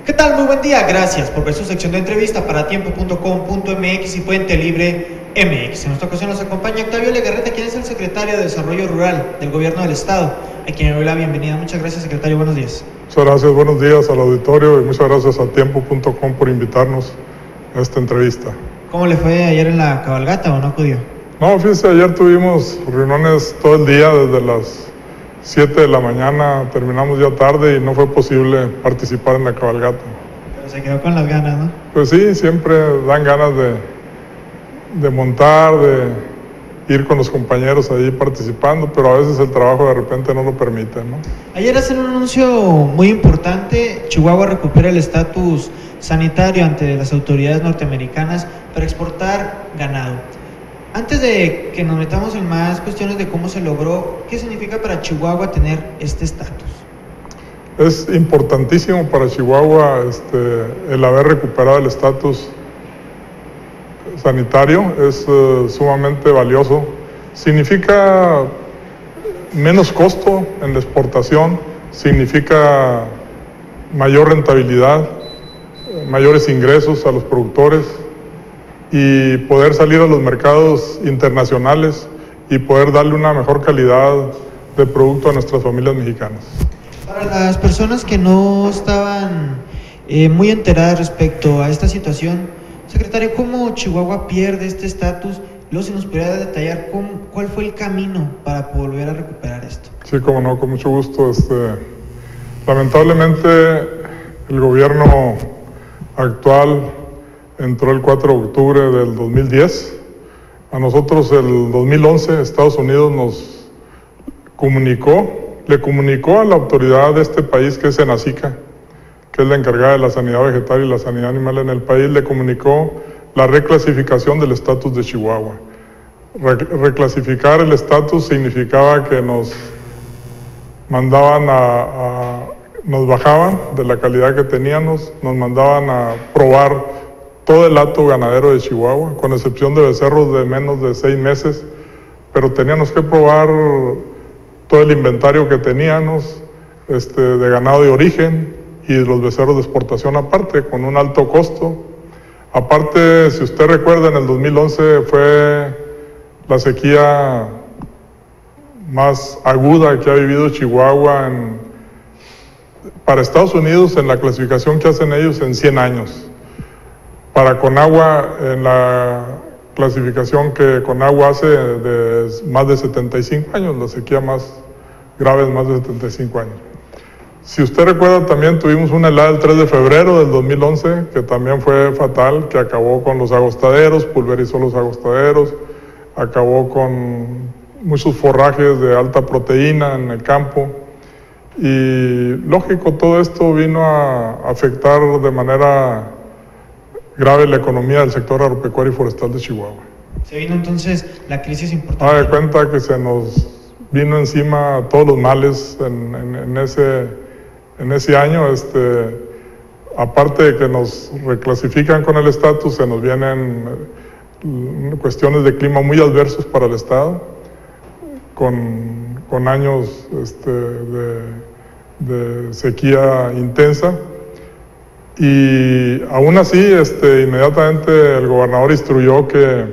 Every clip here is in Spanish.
¿Qué tal? Muy buen día, gracias por ver su sección de entrevista para tiempo.com.mx y Puente Libre MX. En esta ocasión nos acompaña Octavio Legarreta, quien es el secretario de Desarrollo Rural del Gobierno del Estado, a quien le doy la bienvenida. Muchas gracias, secretario, buenos días. Muchas gracias, buenos días al auditorio y muchas gracias a tiempo.com por invitarnos a esta entrevista. ¿Cómo le fue ayer en la cabalgata o no acudió? No, fíjese, ayer tuvimos reuniones todo el día, desde las 7 de la mañana, terminamos ya tarde y no fue posible participar en la cabalgata. Pero se quedó con las ganas, ¿no? Pues sí, siempre dan ganas de montar, de ir con los compañeros ahí participando, pero a veces el trabajo de repente no lo permite, ¿no? Ayer hacen un anuncio muy importante. Chihuahua recupera el estatus sanitario ante las autoridades norteamericanas para exportar ganado. Antes de que nos metamos en más cuestiones de cómo se logró, ¿qué significa para Chihuahua tener este estatus? Es importantísimo para Chihuahua el haber recuperado el estatus sanitario, es sumamente valioso. Significa menos costo en la exportación, significa mayor rentabilidad, mayores ingresos a los productores y poder salir a los mercados internacionales y poder darle una mejor calidad de producto a nuestras familias mexicanas. Para las personas que no estaban muy enteradas respecto a esta situación, secretario, ¿cómo Chihuahua pierde este estatus? Luego, si nos pudiera detallar cuál fue el camino para volver a recuperar esto. Sí, cómo no, con mucho gusto. Lamentablemente, el gobierno actual entró el 4 de octubre del 2010. A nosotros el 2011 Estados Unidos nos le comunicó a la autoridad de este país, que es Senacica, que es la encargada de la sanidad vegetal y la sanidad animal en el país, le comunicó la reclasificación del estatus de Chihuahua. Reclasificar el estatus significaba que nos mandaban nos bajaban de la calidad que teníamos, nos mandaban a probar todo el hato ganadero de Chihuahua, con excepción de becerros de menos de 6 meses, pero teníamos que probar todo el inventario que teníamos de ganado de origen y los becerros de exportación aparte, con un alto costo. Aparte, si usted recuerda, en el 2011 fue la sequía más aguda que ha vivido Chihuahua para Estados Unidos, en la clasificación que hacen ellos, en 100 años. Para Conagua, en la clasificación que Conagua hace, de más de 75 años, la sequía más grave es más de 75 años. Si usted recuerda, también tuvimos una helada el 3 de febrero del 2011, que también fue fatal, que acabó con los agostaderos, pulverizó los agostaderos, acabó con muchos forrajes de alta proteína en el campo. Y lógico, todo esto vino a afectar de manera grave la economía del sector agropecuario y forestal de Chihuahua. Se vino entonces la crisis importante. De cuenta que se nos vino encima todos los males en ese año. Aparte de que nos reclasifican con el estatus, se nos vienen cuestiones de clima muy adversos para el estado, con años de sequía intensa. Y aún así, inmediatamente el gobernador instruyó que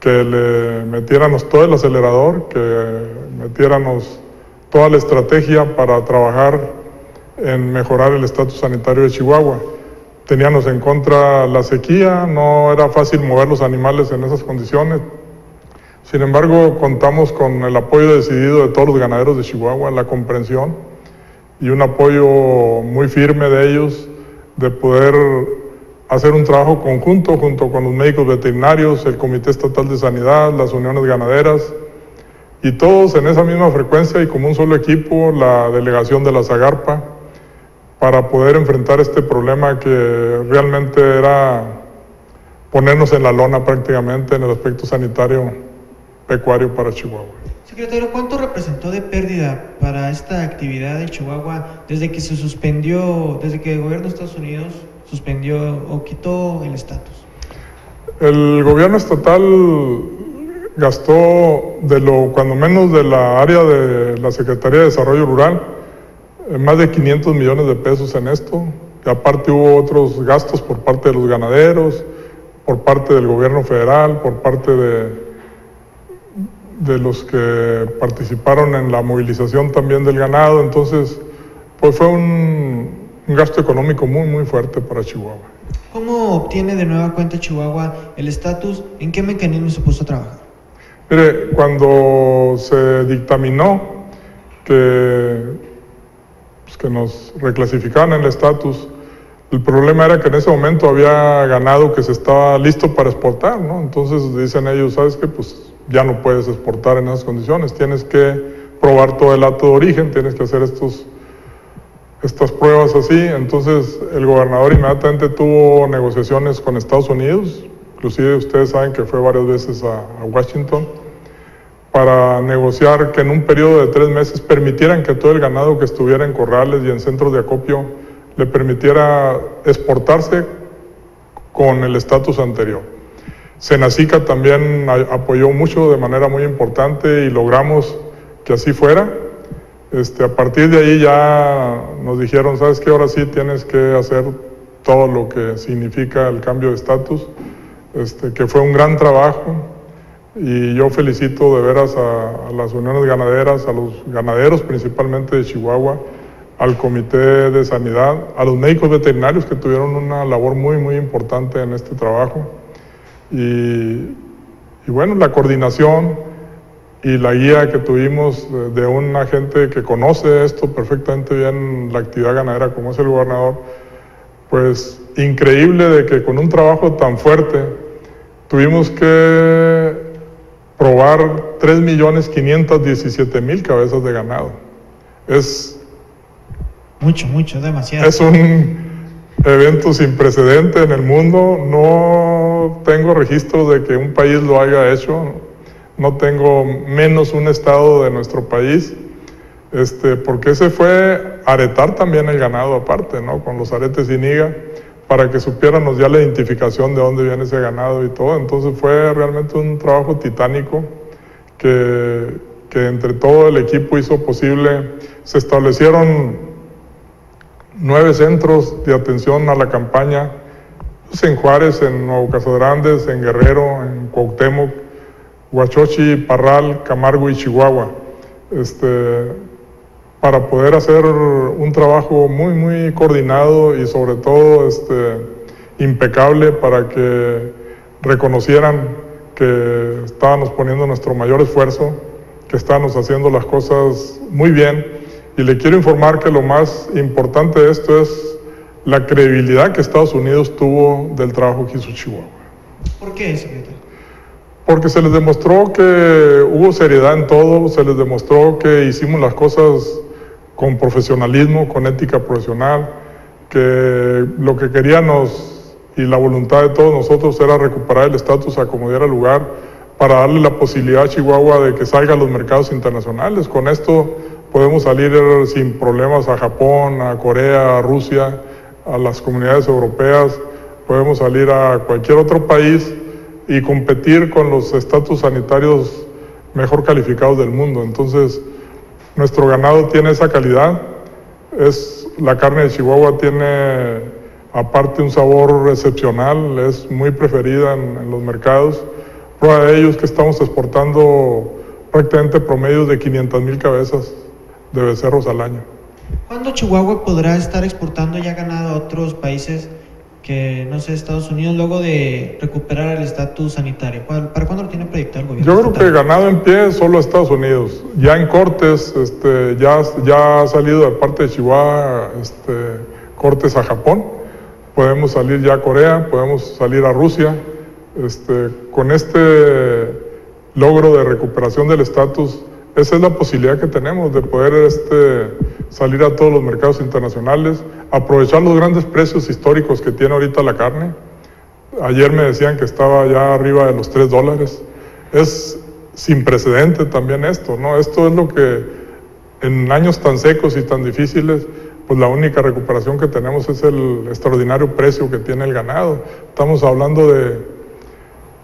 le metiéramos todo el acelerador, que metiéramos toda la estrategia para trabajar en mejorar el estatus sanitario de Chihuahua. Teníamos en contra la sequía, no era fácil mover los animales en esas condiciones. Sin embargo, contamos con el apoyo decidido de todos los ganaderos de Chihuahua, la comprensión y un apoyo muy firme de ellos, de poder hacer un trabajo conjunto junto con los médicos veterinarios, el Comité Estatal de Sanidad, las uniones ganaderas, y todos en esa misma frecuencia y como un solo equipo, la delegación de la Zagarpa, para poder enfrentar este problema que realmente era ponernos en la lona prácticamente en el aspecto sanitario pecuario para Chihuahua. Secretario, ¿cuánto representó de pérdida para esta actividad de Chihuahua desde que el gobierno de Estados Unidos suspendió o quitó el estatus? El gobierno estatal gastó cuando menos de la área de la Secretaría de Desarrollo Rural, más de 500 millones de pesos en esto. Y aparte hubo otros gastos por parte de los ganaderos, por parte del gobierno federal, por parte de los que participaron en la movilización también del ganado. Entonces, pues fue un gasto económico muy, muy fuerte para Chihuahua. ¿Cómo obtiene de nueva cuenta Chihuahua el estatus? ¿En qué mecanismo se puso a trabajar? Mire, cuando se dictaminó que nos reclasificaban el estatus, el problema era que en ese momento había ganado que se estaba listo para exportar, ¿no? Entonces dicen ellos, ¿sabes qué? Pues ya no puedes exportar en esas condiciones, tienes que probar todo el acto de origen, tienes que hacer estas pruebas así. Entonces el gobernador inmediatamente tuvo negociaciones con Estados Unidos, inclusive ustedes saben que fue varias veces a Washington, para negociar que en un periodo de 3 meses permitieran que todo el ganado que estuviera en corrales y en centros de acopio le permitiera exportarse con el estatus anterior. Senacica también apoyó mucho de manera muy importante y logramos que así fuera. A partir de ahí ya nos dijeron, ¿sabes qué? Ahora sí tienes que hacer todo lo que significa el cambio de estatus, que fue un gran trabajo. Y yo felicito de veras a las uniones ganaderas, a los ganaderos principalmente de Chihuahua, al Comité de Sanidad, a los médicos veterinarios que tuvieron una labor muy, muy importante en este trabajo. Y bueno, la coordinación y la guía que tuvimos de una gente que conoce esto perfectamente bien, la actividad ganadera, como es el gobernador, pues increíble de que con un trabajo tan fuerte tuvimos que probar 3.517.000 cabezas de ganado. Es mucho, demasiado. Es un evento sin precedente en el mundo. No tengo registro de que un país lo haya hecho. No tengo menos un estado de nuestro país, porque ese fue aretar también el ganado aparte, ¿no? Con los aretes Iniga, para que supiéramos ya la identificación de dónde viene ese ganado y todo. Entonces fue realmente un trabajo titánico que entre todo el equipo hizo posible. Se establecieron 9 centros de atención a la campaña, pues en Juárez, en Nuevo Casagrandes, en Guerrero, en Cuauhtémoc, Huachochi, Parral, Camargo y Chihuahua, para poder hacer un trabajo muy, muy coordinado y sobre todo impecable, para que reconocieran que estábamos poniendo nuestro mayor esfuerzo, que estábamos haciendo las cosas muy bien. Y le quiero informar que lo más importante de esto es la credibilidad que Estados Unidos tuvo del trabajo que hizo Chihuahua. ¿Por qué, secretario? Porque se les demostró que hubo seriedad en todo, se les demostró que hicimos las cosas con profesionalismo, con ética profesional, que lo que queríamos y la voluntad de todos nosotros era recuperar el estatus a como diera lugar, para darle la posibilidad a Chihuahua de que salga a los mercados internacionales. Con esto podemos salir sin problemas a Japón, a Corea, a Rusia, a las comunidades europeas, podemos salir a cualquier otro país y competir con los estatus sanitarios mejor calificados del mundo. Entonces, nuestro ganado tiene esa calidad. La carne de Chihuahua tiene aparte un sabor excepcional, es muy preferida en los mercados. Prueba de ello es que estamos exportando prácticamente promedios de 500,000 cabezas de becerros al año. ¿Cuándo Chihuahua podrá estar exportando ya ganado a otros países que, no sé, Estados Unidos, luego de recuperar el estatus sanitario? ¿Para cuándo lo tiene proyectado el gobierno? Yo creo que ganado en pie solo Estados Unidos. Ya en cortes, ya ha salido de parte de Chihuahua cortes a Japón. Podemos salir ya a Corea, podemos salir a Rusia. Con este logro de recuperación del estatus, esa es la posibilidad que tenemos de poder salir a todos los mercados internacionales, aprovechar los grandes precios históricos que tiene ahorita la carne. Ayer me decían que estaba ya arriba de los $3. Es sin precedente también esto, ¿no? Esto es lo que en años tan secos y tan difíciles, pues la única recuperación que tenemos es el extraordinario precio que tiene el ganado. Estamos hablando de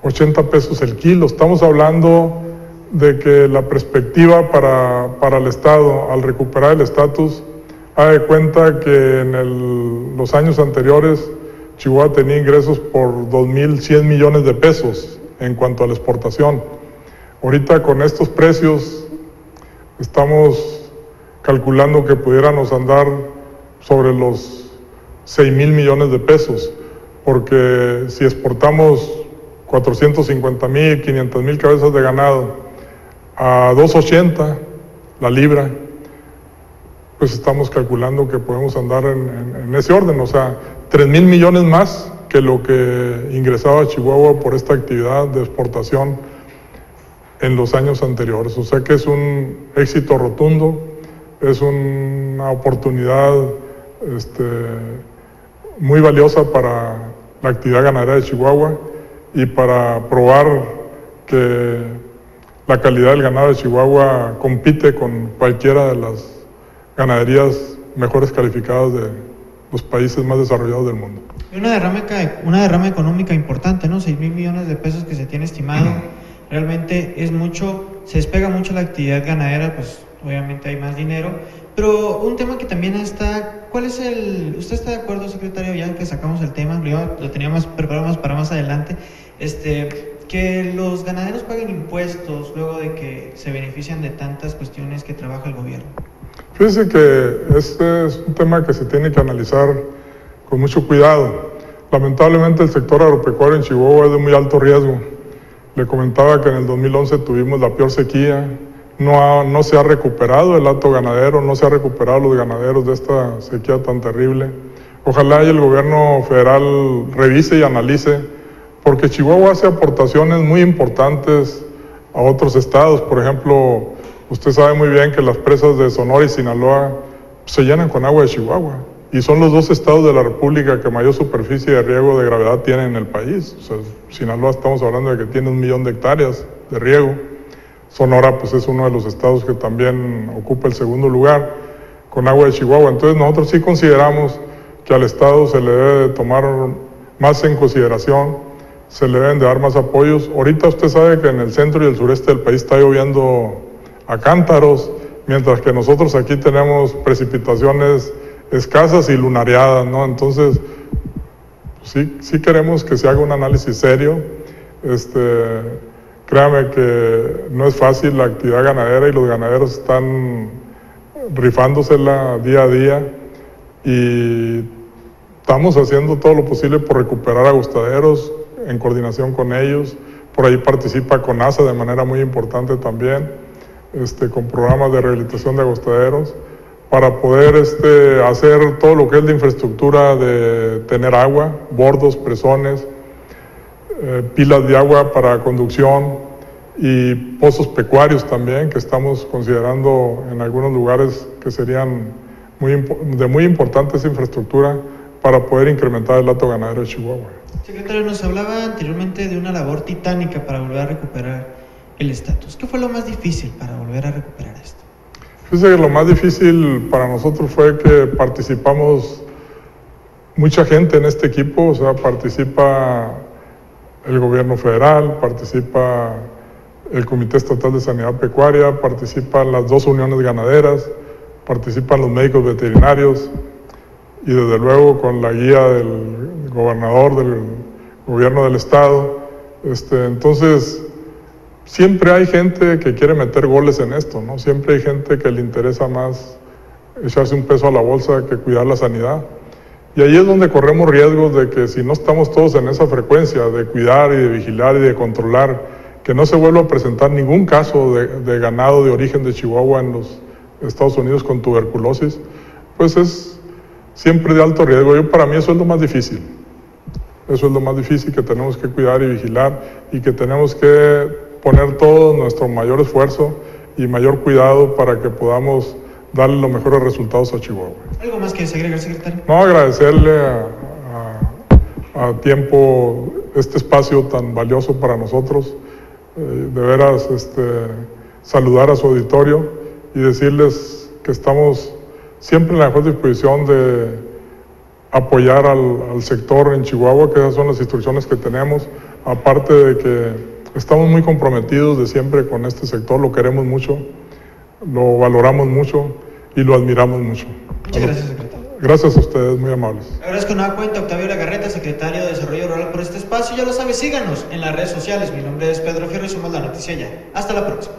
80 pesos el kilo, estamos hablando de que la perspectiva para el Estado al recuperar el estatus Haga de cuenta que en los años anteriores Chihuahua tenía ingresos por 2.100 millones de pesos en cuanto a la exportación. Ahorita con estos precios estamos calculando que pudiéramos andar sobre los 6.000 millones de pesos, porque si exportamos 450.000, 500.000 cabezas de ganado a 2.80 la libra, pues estamos calculando que podemos andar en ese orden, o sea, 3.000 millones más que lo que ingresaba Chihuahua por esta actividad de exportación en los años anteriores. O sea que es un éxito rotundo, es una oportunidad muy valiosa para la actividad ganadera de Chihuahua y para probar que la calidad del ganado de Chihuahua compite con cualquiera de las ganaderías mejores calificadas de los países más desarrollados del mundo. Una derrama económica importante, ¿no? 6.000 millones de pesos que se tiene estimado, realmente es mucho, se despega mucho la actividad ganadera, pues obviamente hay más dinero, pero un tema que también está, ¿usted está de acuerdo, secretario, ya que sacamos el tema, lo teníamos preparado más para más adelante, que los ganaderos paguen impuestos luego de que se benefician de tantas cuestiones que trabaja el gobierno? Fíjense que este es un tema que se tiene que analizar con mucho cuidado. Lamentablemente el sector agropecuario en Chihuahua es de muy alto riesgo. Le comentaba que en el 2011 tuvimos la peor sequía, no se ha recuperado el hato ganadero, no se ha recuperado los ganaderos de esta sequía tan terrible. Ojalá y el gobierno federal revise y analice, porque Chihuahua hace aportaciones muy importantes a otros estados. Por ejemplo, usted sabe muy bien que las presas de Sonora y Sinaloa se llenan con agua de Chihuahua y son los dos estados de la República que mayor superficie de riego de gravedad tienen en el país. O sea, Sinaloa estamos hablando de que tiene 1 millón de hectáreas de riego. Sonora pues es uno de los estados que también ocupa el segundo lugar con agua de Chihuahua. Entonces nosotros sí consideramos que al estado se le debe de tomar más en consideración, se le deben de dar más apoyos. Ahorita usted sabe que en el centro y el sureste del país está lloviendo a cántaros, mientras que nosotros aquí tenemos precipitaciones escasas y lunareadas, ¿no? Entonces, sí queremos que se haga un análisis serio. Créame que no es fácil la actividad ganadera y los ganaderos están rifándosela día a día y estamos haciendo todo lo posible por recuperar agustaderos en coordinación con ellos. Por ahí participa CONASA de manera muy importante también, con programas de rehabilitación de agustaderos, para poder hacer todo lo que es la infraestructura de tener agua, bordos, presones, pilas de agua para conducción y pozos pecuarios también, que estamos considerando en algunos lugares que serían de muy importante esa infraestructura para poder incrementar el hato ganadero de Chihuahua. Secretario, nos hablaba anteriormente de una labor titánica para volver a recuperar el estatus. ¿Qué fue lo más difícil para volver a recuperar esto? Fíjese que lo más difícil para nosotros fue que participamos mucha gente en este equipo, o sea, participa el gobierno federal, participa el Comité Estatal de Sanidad Pecuaria, participan las 2 uniones ganaderas, participan los médicos veterinarios y desde luego con la guía del gobernador del gobierno del estado. Entonces, siempre hay gente que quiere meter goles en esto, ¿no? Siempre hay gente que le interesa más echarse un peso a la bolsa que cuidar la sanidad. Y ahí es donde corremos riesgos de que si no estamos todos en esa frecuencia de cuidar y de vigilar y de controlar, que no se vuelva a presentar ningún caso de ganado de origen de Chihuahua en los Estados Unidos con tuberculosis, pues es siempre de alto riesgo. Para mí eso es lo más difícil. Eso es lo más difícil que tenemos que cuidar y vigilar y que tenemos que poner todo nuestro mayor esfuerzo y mayor cuidado para que podamos darle los mejores resultados a Chihuahua. ¿Algo más que desagregar, secretario? No, agradecerle a tiempo este espacio tan valioso para nosotros, de veras saludar a su auditorio y decirles que estamos siempre en la mejor disposición de apoyar al sector en Chihuahua, que esas son las instrucciones que tenemos, aparte de que estamos muy comprometidos de siempre con este sector, lo queremos mucho, lo valoramos mucho y lo admiramos mucho. Muchas gracias, secretario. Gracias a ustedes, muy amables. Agradezco nueva cuenta a Octavio Lagarreta, secretario de Desarrollo Rural, por este espacio. Ya lo sabe, síganos en las redes sociales. Mi nombre es Pedro Fierro y somos La Noticia Ya. Hasta la próxima.